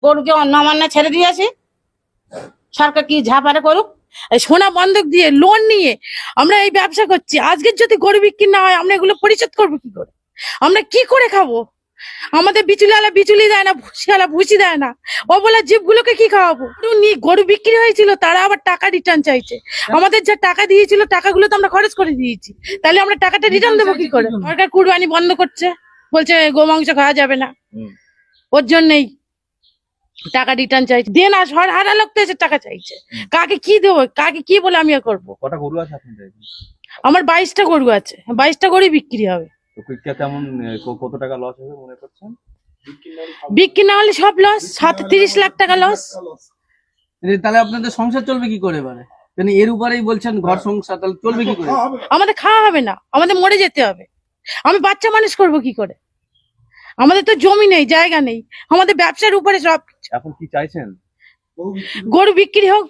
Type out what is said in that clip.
গরুকে অন্য অমান্য ছেড়ে দিয়েছি, সরকার কি ঝাপারে করুক। এই সোনা বন্ধক দিয়ে লোন নিয়ে আমরা এই ব্যবসা করছি। আজকের যদি গরু বিক্রি না হয় আমরা এগুলো পরিশোধ করবো কি করে? আমরা কি করে খাবো? আমাদের বিচুলিওয়ালা বিচুলি দেয় না, ভুসিওয়ালা ভুসি দেয় না, ও বলে জীবগুলোকে কি খাওয়াবো? গরু বিক্রি হয়েছিল, তারা আবার টাকা রিটার্ন চাইছে। আমাদের যা টাকা দিয়েছিল টাকাগুলো তো আমরা খরচ করে দিয়েছি, তাহলে আমরা টাকাটা রিটার্ন দেবো কি করে? সরকার কুরবানি বন্ধ করছে, বলছে গোমাংস খাওয়া যাবে না, ওর জন্যই টাকা রিটার্ন চাইছে। দিয়ে না, হারা লোক তো এসে টাকা চাইছে। কাকে কি দেবো, কাকে কি বলে আমি করবো? কটা গরু আছে আপনাদের? আমার 22টা গরু আছে, 22টা গরু বিক্রি হবে। তো কেমন কত টাকা লস হবে মনে করছেন? বিক্রি না হলে সব লস, 30 লাখ টাকা লস। তাহলে আপনাদের সংসার চলবে কি করে? মানে এর উপরেই বলছেন ঘর সংসার, তাহলে চলবে কি করে? আমাদের খাওয়া হবে না, আমাদের মরে যেতে হবে। আমি বাচ্চা মানুষ করবো কি করে? আমাদের তো জমি নেই, জায়গা নেই, আমাদের ব্যবসার উপরে সব। এখন কি চাইছেন? গরু বিক্রি হোক,